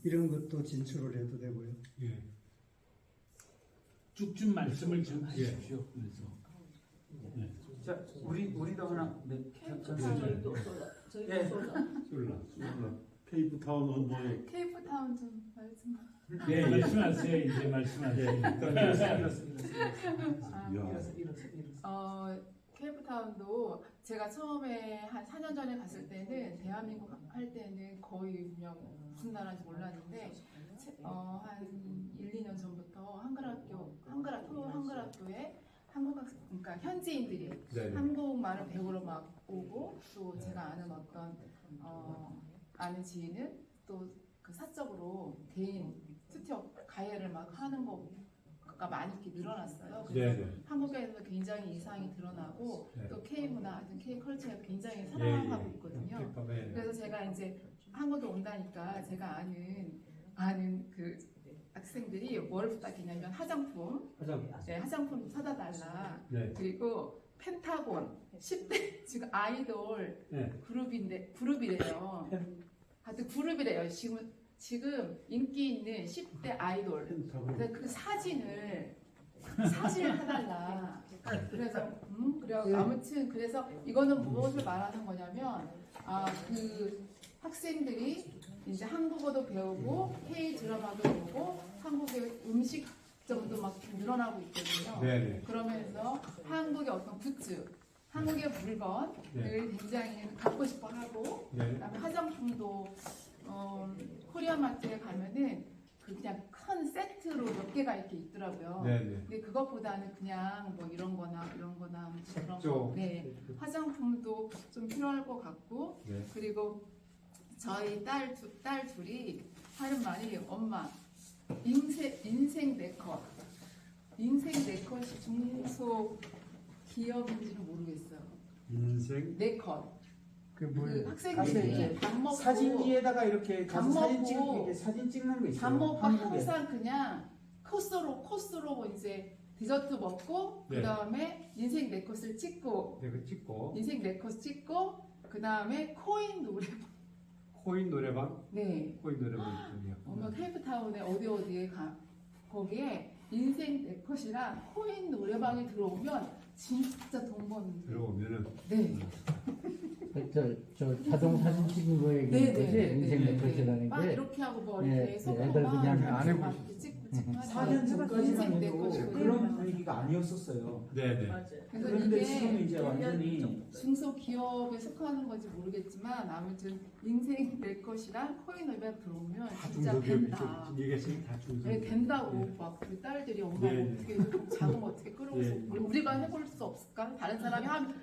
이런 것도 진출을 해도 되고요. 쭉쭉 말씀을 좀 하십시오. 그래서 자, 우리도 하나. 네. 저희도 솔라. 케이프타운 언더에 케이프타운 좀 말씀. 네, 말씀하세요. 이제 말씀하세요. 케이프타운도 제가 처음에 한 4년 전에 갔을 때는 대한민국 할 때는 거의 그냥 무슨 나라인지 몰랐는데 한 1, 2년 전부터 한글학교에 그러니까 현지인들이 한국말을 배우러 막 오고 또 제가 아는 아는 지인은 또 그 사적으로 개인 튜터 가해를 막 하는 거 문화가 많이 이렇게 늘어났어요. 그래서 네네. 한국에서 굉장히 이상이 드러나고 네. 또 K 문화, K 컬처가 굉장히 예, 살아가고 예. 있거든요. 그러니까, 네. 그래서 제가 이제 한국에 온다니까 제가 아는 그 학생들이 뭘 부탁했냐면 화장품, 화장. 네, 화장품 사다 달라. 네. 그리고 펜타곤 10대 지금 아이돌 네. 그룹이래요. 하여튼 그룹이래요. 지금 인기 있는 10대 아이돌. 그래서 그 사진을 해달라. 그래서 그래 아무튼 그래서 이거는 무엇을 말하는 거냐면 그 학생들이 이제 한국어도 배우고 K 드라마도 보고 한국의 음식점도 막 늘어나고 있거든요. 네네. 그러면서 한국의 어떤 굿즈, 한국의 물건을 굉장히 갖고 싶어 하고 네. 그다음에 화장품도 코리아마트에 가면은 그냥 큰 세트로 몇 개가 이렇게 있더라고요. 네네. 근데 그것보다는 그냥 뭐 이런 거나 그런 거 색조. 네. 화장품도 좀 필요할 것 같고 네. 그리고 저희 딸 둘이 하는 말이 엄마 인생 내 컷. 인생 내 컷이 중소 기업인지는 모르겠어요. 인생. 내 컷. 그 그 학생들이 밥 먹고 사진기에다가 이렇게 가서 밥 사진 먹고 찍고 이렇게 사진 찍는 거 있어요. 밥 먹고 한국에. 항상 그냥 코스로 이제 디저트 먹고 네. 그 다음에 인생 내 컷을 찍고 내가 찍고 인생 내 컷 찍고 그 다음에 코인 노래방. 코인 노래방. 네. 코인 노래방 있군요. 어머 케이프타운에 어디에 거기에 인생 내 컷이랑 코인 노래방에 들어오면 진짜 돈 버는. 들어오면은. 네. 저 자동 사진 찍는 거 얘기하는 거지? 인생 내 컷이라는 막 게. 이렇게 하고 뭐 예, 이렇게 속으로 애들 막 그냥 이렇게 안 막 해보시- 이렇게 찍고 음. 4년 4년 전까지만 해도 그런 분위기가 아니었었어요. 네네. 맞아요. 그래서 그런데 이게 지금 이제 완전히 중소기업에 속하는 건지 모르겠지만 아무튼 인생 내 것이랑 코인 노래방 들어오면 다 진짜 중소기업이 된다. 얘기했으니 다 중소기업. 네, 된다고 네. 막 우리 딸들이 엄마 네. 어떻게 자금 어떻게 끌어올 수 네. 없고 우리가 해볼 수 없을까? 다른 사람이 하면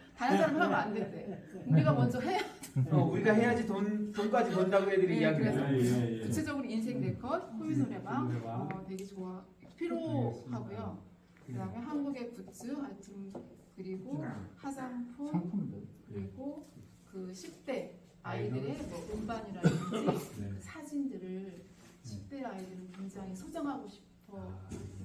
안 된대. 우리가 먼저 해야 우리가 해야지 돈까지 번다고 애들이 네, 이야기를 그래서 하고 있어요. 예. 구체적으로 인생 내 것, 코인 노래방 노래방. 되게 필요하고요. 그다음에 한국의 굿즈, 하여튼 그리고 화장품 상품들. 그리고 그 10대 아이들의 뭐 음반이라든지 네. 그 사진들을 10대 아이들은 굉장히 소장하고 싶어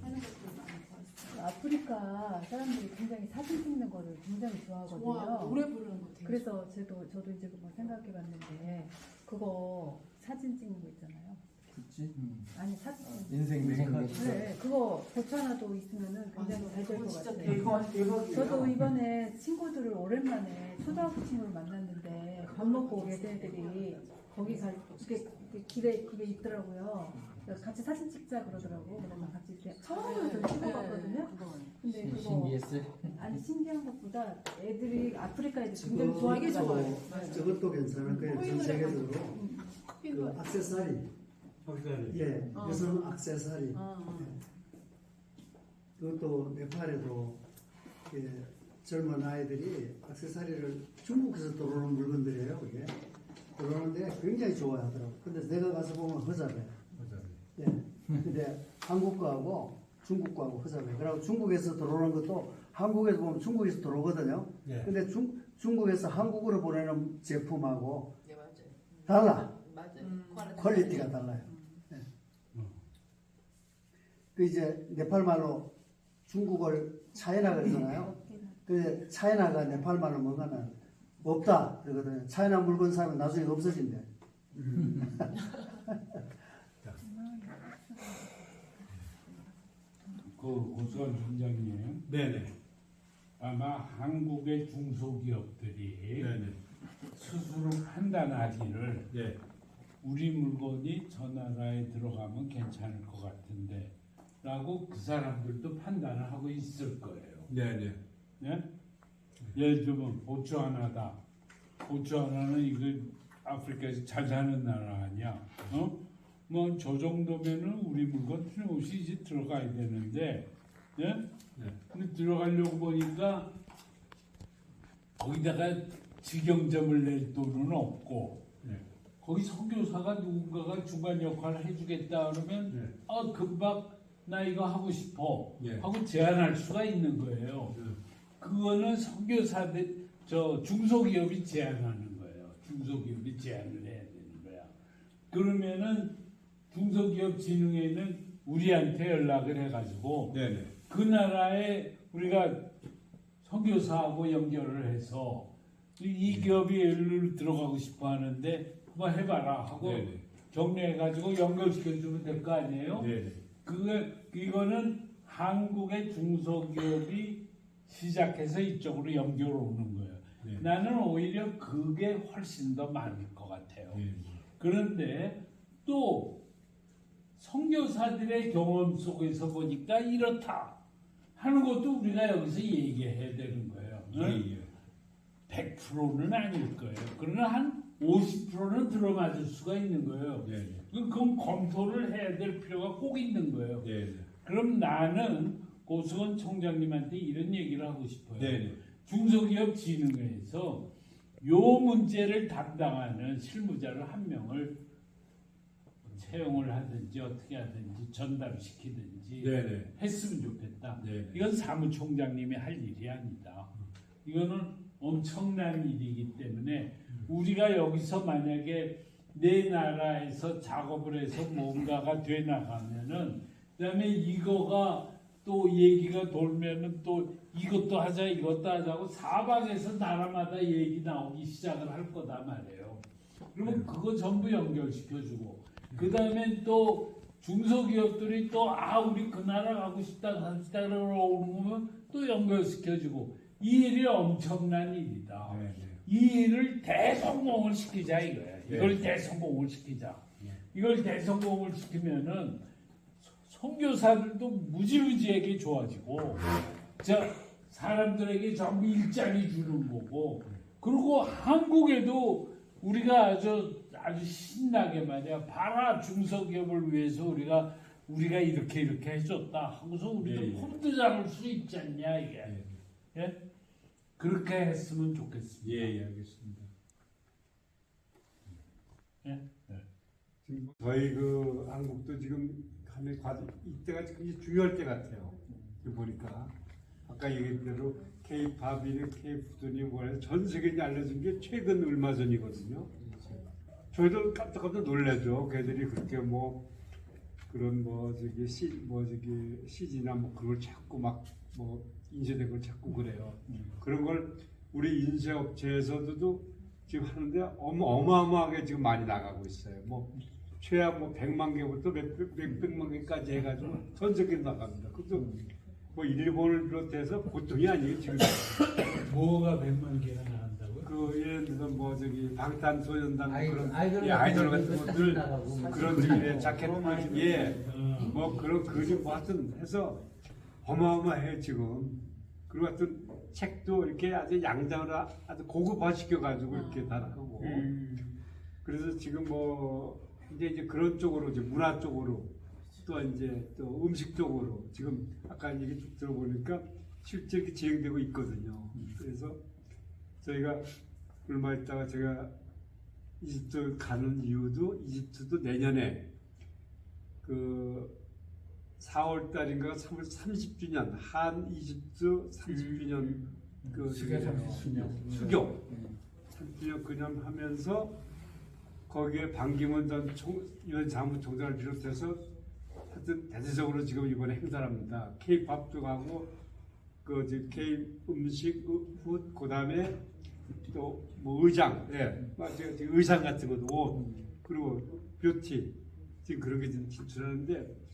하는 것들을 많이 보았어요. 아프리카 사람들이 굉장히 사진 찍는 거를 굉장히 좋아하거든요. 좋아, 노래 부르는 거 되게 그래서 저도 이제 그거 생각해봤는데 그거 사진 찍는 거 있잖아요. 그치? 아니 사진. 인생 내 컷. 네, 그거 고차나도 있으면은 굉장히 잘 될 그거 것 진짜 같아요. 이거 대박이에요. 저도 이번에 친구들을 오랜만에 초등학교 친구를 만났는데 밥 먹고 오게 된 애들이 거기 그 길에 그게 있더라고요. 그래서 같이 사진 찍자 그러더라고. 그래서 같이 이렇게 처음으로 좀 찍어봤거든요. 근데 그거 신기했어요. 아니 신기한 것보다 애들이 아프리카 애들 굉장히 좋아하게 좋아요. 저것도 괜찮을 거예요. 전 세계적으로 커피 그 액세서리, 확실하네. 예, 여성 액세서리. 어. 그것도 네팔에도 예, 젊은 아이들이 액세서리를 중국에서 들어오는 물건들이에요. 그게 들어오는데 굉장히 좋아하더라고. 근데 내가 가서 보면 허접해. 예. 근데 한국 거하고 중국 거하고 허접해. 그리고 중국에서 들어오는 것도 한국에서 보면 중국에서 들어오거든요. 예. 근데 중국에서 한국으로 보내는 제품하고 네, 맞아요. 달라. 맞아요. 퀄리티가 달라요. 예. 그 이제 네팔 말로 중국을 차이나 그러잖아요. 근데 차이나가 네팔 말로 뭐가는 없다 그러거든요. 차이나 물건 사면 나중에 없어진대. 그 고수원 총장님, 네네. 아마 한국의 중소기업들이 네네. 스스로 판단하기를 네. 우리 물건이 저 나라에 들어가면 괜찮을 것 같은데 라고 그 사람들도 판단을 하고 있을 거예요. 네네. 네? 예를 들면 보츠와나다. 보츠와나는 이거 아프리카에서 잘 사는 나라 아니야. 뭐 저 정도면은 우리 물건 틀림없이 이제 들어가야 되는데, 예? 네. 근데 들어가려고 보니까 거기다가 직영점을 낼 돈은 없고, 네. 거기 선교사가 누군가가 중간 역할을 해주겠다 그러면 네. 금방 나 이거 하고 싶어 예. 하고 제안할 수가 있는 거예요. 그거는 선교사들 중소기업이 제안하는 거예요. 중소기업이 제안을 해야 되는 거야. 그러면은 중소기업진흥회는 우리한테 연락을 해가지고 네네. 그 나라에 우리가 선교사하고 연결을 해서 이 기업이 여기로 들어가고 싶어 하는데 한번 해봐라 하고 네네. 격려해가지고 연결시켜주면 될 거 아니에요? 네네. 이거는 한국의 중소기업이 시작해서 이쪽으로 연결 오는 거예요. 네. 나는 오히려 그게 훨씬 더 많을 것 같아요. 네. 그런데 또 선교사들의 경험 속에서 보니까 이렇다 하는 것도 우리가 여기서 얘기해야 되는 거예요. 예, 예. 100%는 아닐 거예요. 그러나 한 50%는 들어맞을 수가 있는 거예요. 네. 그건 검토를 해야 될 필요가 꼭 있는 거예요. 네. 그럼 나는 고수건 총장님한테 이런 얘기를 하고 싶어요. 네. 중소기업 진흥회에서 요 문제를 담당하는 실무자를 한 명을 채용을 하든지 어떻게 하든지 전담시키든지 네네. 했으면 좋겠다. 네네. 이건 사무총장님이 할 일이 아니다. 이거는 엄청난 일이기 때문에 우리가 여기서 만약에 내 나라에서 작업을 해서 뭔가가 돼 나가면은 그다음에 이거가 또 얘기가 돌면은 또 이것도 하자 이것도 하자고 사방에서 나라마다 얘기 나오기 시작을 할 거다 말이에요. 그러면 그거 전부 연결시켜주고 그 다음에 또 중소기업들이 또 우리 그 나라 가고 싶다 합시다 그러면 또 연결시켜주고 이 일이 엄청난 일이다. 네. 이 일을 대성공을 시키자 이거야. 이걸 대성공을 시키자. 이걸 대성공을 시키면은 선교사들도 무지무지하게 좋아지고 사람들에게 전부 일자리 주는 거고 그리고 한국에도 우리가 아주 신나게 말이야. 봐라 중소기업을 위해서 우리가 이렇게 해줬다 하고서 우리도 폼도 잡을 수 있지 않냐 이게. 예? 그렇게 했으면 좋겠습니다. 예, 알겠습니다. 예? 지금 저희 그 한국도 지금 하면 이때가 굉장히 중요할 때 같아요. 지금 보니까 아까 얘기한 대로 K-팝이니 K-푸드니 뭐래 전 세계에 알려진 게 최근 얼마 전이거든요. 저희도 깜짝깜짝 놀라죠. 걔들이 그렇게 뭐 그런 CG나 뭐 그런 걸 찾고 막 뭐 인쇄된 걸 찾고 그래요. 그런 걸 우리 인쇄업체에서도 지금 하는데 어마어마하게 지금 많이 나가고 있어요. 뭐 최악 100만 개부터 몇백만 개까지 해가지고 전 세계 나갑니다. 그것도 뭐 일본을 비롯해서 보통이 아니에요 지금. 뭐가 100만 개가 나간다고요? 그 예를 들어서 방탄소년단 그런 아이돌 같은 것들 그런 저기 자켓 뭐 그런 그림 하여튼 해서 어마어마해요 지금. 그리고 하여튼 책도 이렇게 아주 양장으로 아주 고급화 시켜가지고 이렇게 다 나가고. 그래서 지금 이제 그런 쪽으로 이제 문화 쪽으로 또 이제 또 음식 쪽으로 지금 아까 얘기 쭉 들어보니까 실제 이렇게 진행되고 있거든요. 그래서 저희가 얼마 있다가 제가 이집트 가는 이유도 이집트도 내년에 그 4월 달인가 3월 30주년 한 이집트 30주년 그 수교 30주년 기념하면서 거기에 반기문 전 유엔 사무총장을 비롯해서 하여튼 대대적으로 지금 이번에 행사를 합니다. K-팝도 가고 K 음식, 굿, 그다음에 또 뭐 의상, 의상 같은 것도 옷, 그리고 뷰티 지금 그런 게 지금 진출하는데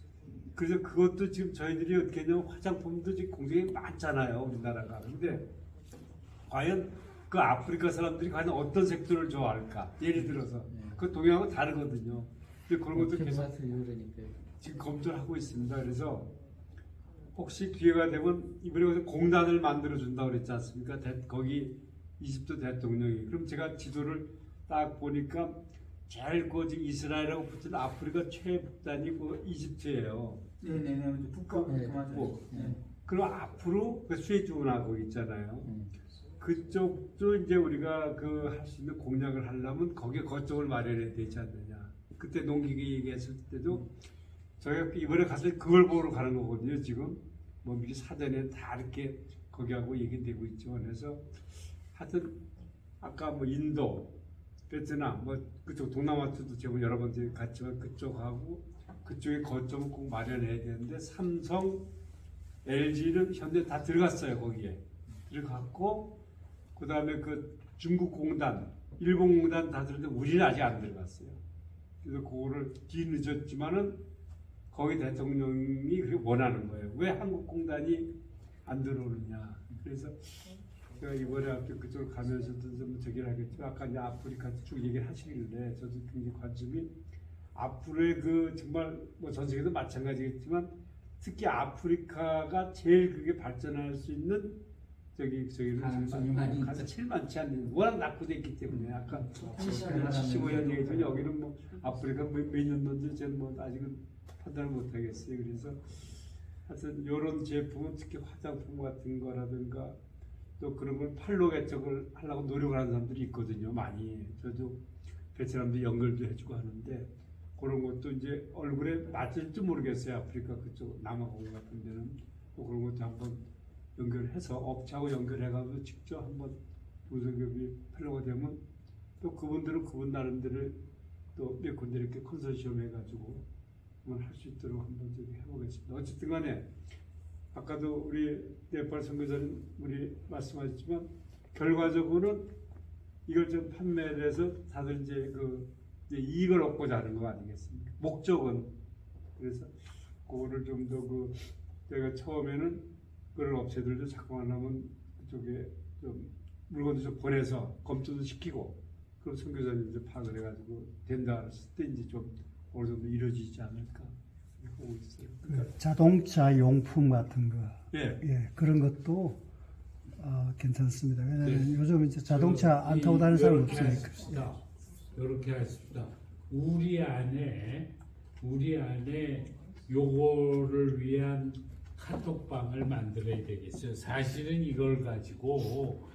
그래서 그것도 지금 저희들이 어떻게 하냐면 화장품도 지금 굉장히 많잖아요 우리나라가. 근데 과연 그 아프리카 사람들이 과연 어떤 색조를 좋아할까? 예를 들어서 그 동양하고 다르거든요. 근데 그런 것도 계속 지금 검토를 하고 있습니다. 그래서 혹시 기회가 되면 이번에 공단을 만들어 준다고 그랬지 않습니까? 거기 이집트 대통령이. 그럼 제가 지도를 딱 보니까 제일 이스라엘하고 붙은 아프리카 최북단이 이집트예요. 네네네. 북극 맞아요. 그럼 앞으로 스웨이트 운하 거기 있잖아요. 그쪽도 이제 우리가 할 수 있는 공략을 하려면 거기에 거점을 마련해야 되지 않느냐. 그때 농기계 얘기했을 때도 저희가 이번에 갔을 때 그걸 보러 가는 거거든요. 지금 뭐 미리 사전에 다 이렇게 거기하고 얘기되고 있죠. 그래서 하여튼 아까 뭐 인도, 베트남, 뭐 그쪽 동남아 쪽도 제가 여러 번 갔지만 그쪽하고 그쪽에 거점을 꼭 마련해야 되는데 삼성, LG는 현대 다 들어갔어요. 거기에 들어갔고 그 다음에 그 중국 공단, 일본 공단 다 들었는데 우리는 아직 안 들어갔어요. 그래서 그거를 뒤늦었지만은 거기 대통령이 그렇게 원하는 거예요. 왜 한국 공단이 안 들어오느냐. 그래서 제가 이번에 학교 그쪽으로 가면서도 좀 저기를 하겠지만 아까 이제 아프리카 쭉 얘기를 하시길래 저도 굉장히 관심이 앞으로의 그 정말 뭐 전 세계도 마찬가지겠지만 특히 아프리카가 제일 그게 발전할 수 있는 저기는 가능성이 많이 가서 제일 많지 않는 워낙 낙후돼 있기 때문에 아까 75년 얘기했더니 여기는 뭐 아프리카 몇 년 넘는지 저는 뭐 아직은 판단을 못 하겠어요. 그래서 하여튼 이런 제품은 특히 화장품 같은 거라든가 또 그런 걸 팔로 개척을 하려고 노력을 하는 사람들이 있거든요. 많이 저도 베트남도 연결도 해주고 하는데 그런 것도 이제 얼굴에 맞을지 모르겠어요. 아프리카 그쪽 남아공 같은 데는 또 그런 것도 한번 연결해서 업체하고 연결해가지고 직접 한번 중소기업이 팔로가 되면 또 그분들은 그분 나름대로 또 몇 군데 이렇게 컨소시엄 해가지고 한번 할 수 있도록 한번 저기 해보겠습니다. 어쨌든 간에 아까도 우리 네팔 선교사님 우리 말씀하셨지만 결과적으로는 이걸 좀 판매를 해서 다들 이제 이제 이익을 얻고자 하는 거 아니겠습니까? 목적은. 그래서 그거를 좀 더 제가 처음에는 그런 업체들도 자꾸 하려면 그쪽에 좀 물건도 좀 보내서 검토도 시키고 그런 선교사님들 파악을 해가지고 된다 했을 때 이제 좀 어느 정도 이루어지지 않을까 하고 있어요. 그 자동차 용품 같은 거, 예. 예, 그런 것도 괜찮습니다. 왜냐하면 네. 요즘 이제 자동차 안 타고 다니는 사람 없으니까. 이렇게 하십시다. 우리 안에 요거를 위한 카톡방을 만들어야 되겠어요. 사실은 이걸 가지고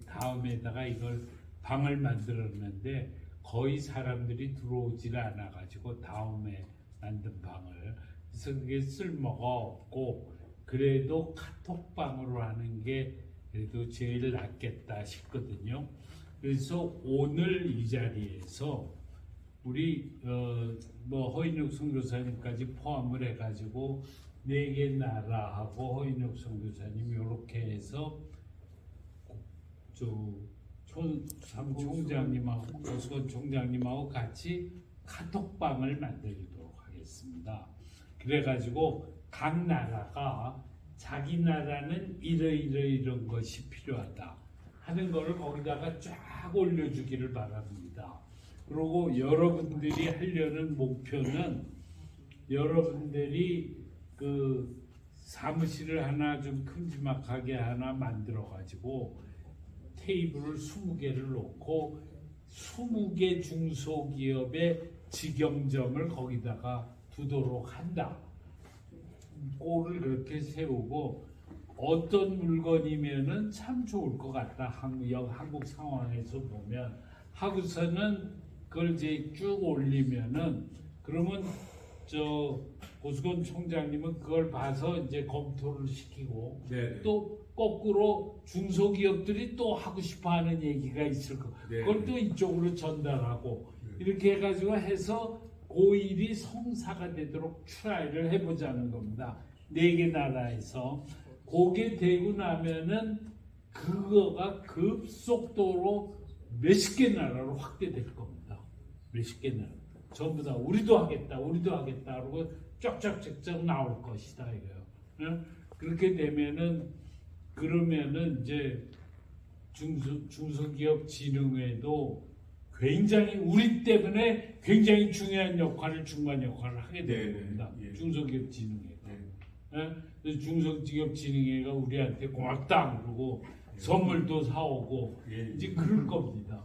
다음에다가 이걸 방을 만들었는데 거의 사람들이 들어오질 않아 가지고 다음에 만든 방을 그래서 그게 쓸모가 없고 그래도 카톡방으로 하는 게 그래도 제일 낫겠다 싶거든요. 그래서 오늘 이 자리에서 우리 허인욱 선교사님까지 포함을 해가지고 4개 나라하고 허인욱 선교사님 이렇게 해서 총장님하고 고수건 총장님하고 같이 카톡방을 만들도록 하겠습니다. 그래가지고 각 나라가 자기 나라는 이런 것이 필요하다 하는 거를 거기다가 쫙 올려주기를 바랍니다. 그리고 여러분들이 하려는 목표는 여러분들이 그 사무실을 하나 좀 큼지막하게 하나 만들어 가지고 테이블을 20개를 놓고 20개 중소기업의 직영점을 거기다가 두도록 한다. 꼴을 그렇게 세우고 어떤 물건이면은 참 좋을 것 같다. 한국 상황에서 보면 하고서는 그걸 이제 쭉 올리면은 그러면 고수건 총장님은 그걸 봐서 이제 검토를 시키고 네. 또 거꾸로 중소기업들이 또 하고 싶어하는 얘기가 있을 거. 네. 그걸 또 이쪽으로 전달하고 이렇게 해가지고 해서 고일이 성사가 되도록 트라이를 해보자는 겁니다. 4개 나라에서 그게 되고 나면은 그거가 급속도로 몇십 개 나라로 확대될 겁니다. 몇십 개 나라. 전부 다 우리도 하겠다 그러고 쫙쫙쫙쫙 나올 것이다 이거요. 응? 그렇게 되면은 그러면은 이제 중소기업 진흥회도 굉장히 우리 때문에 굉장히 중요한 역할을 중간 역할을 하게 되는 겁니다. 예. 중소기업 진흥회가. 그래서 중소기업 진흥회가 우리한테 고맙다 그러고 선물도 사오고 이제 그럴 겁니다.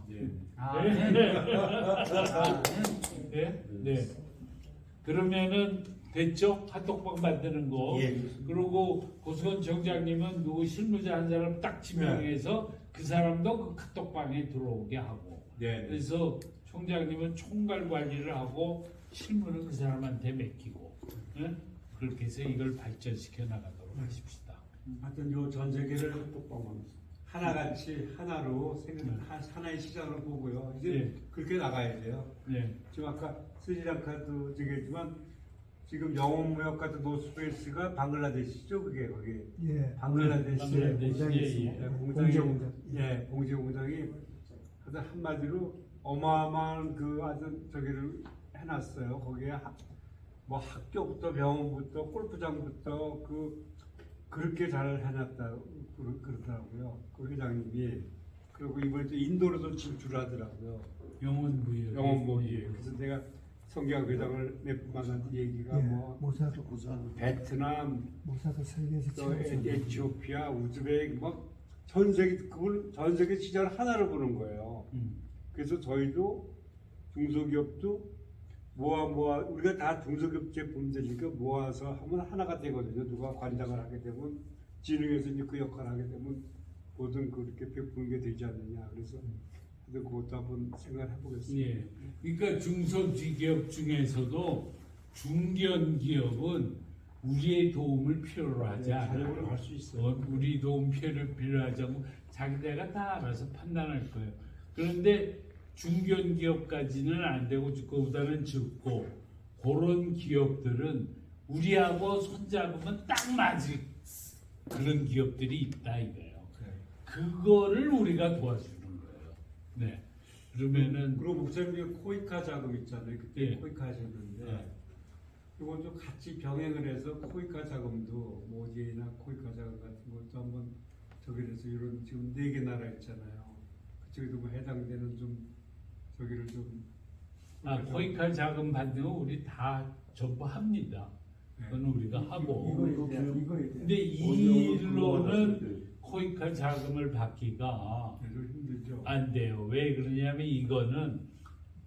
네. 그러면은 됐죠? 카톡방 만드는 거. 그리고 고수건 정장님은 누구 실무자 한 사람 딱 지명해서 그 사람도 그 카톡방에 들어오게 하고. 그래서 총장님은 총괄 관리를 하고 실무는 그 사람한테 맡기고 예? 그렇게 해서 이걸 발전시켜 나가도록 하십시다. 하여튼 요 전 세계를 하나같이 하나로 하나의 시장을 보고요. 이제 네. 그렇게 나가야 돼요. 네. 지금 아까 스리랑카도 저기지만 지금 영업무역 같은 노스페이스가 방글라데시죠, 그게 거기. 예. 방글라데시의 공장이 예, 있습니다. 예, 공제 공장. 예, 공제 공장이 하여튼 한마디로 어마어마한 그 아주 저기를 해놨어요. 거기에 뭐 학교부터 병원부터 골프장부터 그렇게 잘 해놨다 그러더라고요. 그 회장님이. 그리고 이번에 또 인도로도 진출하더라고요. 영원무역. 영업무역. 그래서 내가 성경 회장을 몇 번 만난 얘기가 뭐 모사도 베트남, 모사도 세계에서 또 에티오피아, 우즈벡 전 세계 시장을 하나로 보는 거예요. 그래서 저희도 중소기업도 모아 우리가 다 중소기업 제품들이니까 모아서 하면 하나가 되거든요. 누가 관장을 하게 되면 진흥에서 이제 그 역할을 하게 되면 모든 그렇게 베푸는 게 되지 않느냐. 그래서 그것도 한번 생각해 보겠습니다. 예. 그러니까 중소기업 중에서도 중견기업은 우리의 도움을 필요로 하지 않아요. 자력으로 할 수 있어요. 우리 도움 필요하지 않고 자기네가 다 알아서 판단할 거예요. 그런데 중견기업까지는 안 되고 그보다는 적고 그런 기업들은 우리하고 손잡으면 딱 맞을 그런 기업들이 있다 이거예요. 그거를 우리가 도와주는 거예요. 네. 그러면은 그리고 목사님이 코이카 자금 있잖아요. 그때 예. 코이카 하셨는데 네. 이것도 같이 병행을 해서 코이카 자금도 모디나 코이카 자금 같은 것도 한번 저기를 해서 이런 지금 4개 나라 있잖아요. 그쪽에도 뭐 해당되는 좀 저기를 좀 코이카 자금 받는 거 우리 다 전부 합니다. 그건 우리가 하고. 근데 이 일로는 코이카 자금을 받기가 좀 힘들죠. 안 돼요. 왜 그러냐면 이거는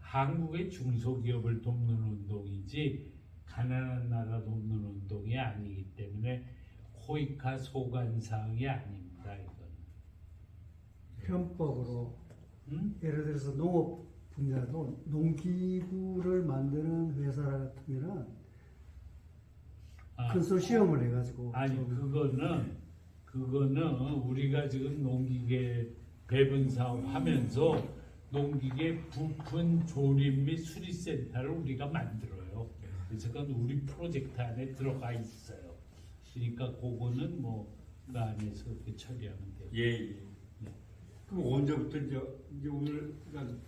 한국의 중소기업을 돕는 운동이지 가난한 나라 돕는 운동이 아니기 때문에 코이카 소관사항이 아닙니다. 이건. 편법으로 예를 들어서 농업 분야도 농기구를 만드는 회사 같으면은 컨소시엄을 해가지고 아니 그거는 우리가 지금 농기계 배분 사업 하면서 농기계 부품 조립 및 수리센터를 우리가 만들어요. 그래서 그건 우리 프로젝트 안에 들어가 있어요. 그러니까 그거는 그 안에서 그렇게 처리하면 돼요. 예. 그럼 언제부터 이제 오늘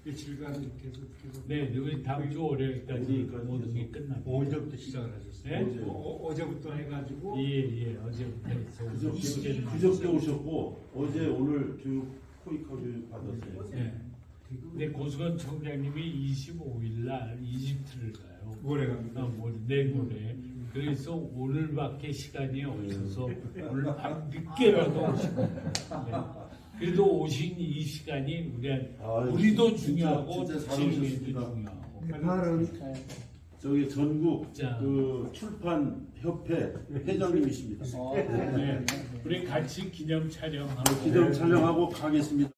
며칠간 계속 네, 우리 다음 주 월요일까지 모든 게 끝납니다. 언제부터 시작을 하셨어요? 네? 어제부터 해가지고 예, 어제부터 해서 그저께 오셨고 어제 오늘 교육 코이카 교육 받았어요. 네. 근데 고수건 총장님이 25일 날 이집트를 가요. 모레 갑니다. 내일 모레. 그래서 오늘밖에 시간이 없어서 오늘 밤 늦게라도 오시고. 네. 그래도 오신 이 시간이 우리도 중요하고 진짜 잘 진흥에도 오셨습니다. 중요하고. 네팔은 저기 전국 자. 그 출판 협회 회장님이십니다. 네. 우리 같이 기념 촬영하고. 기념 촬영하고 가겠습니다.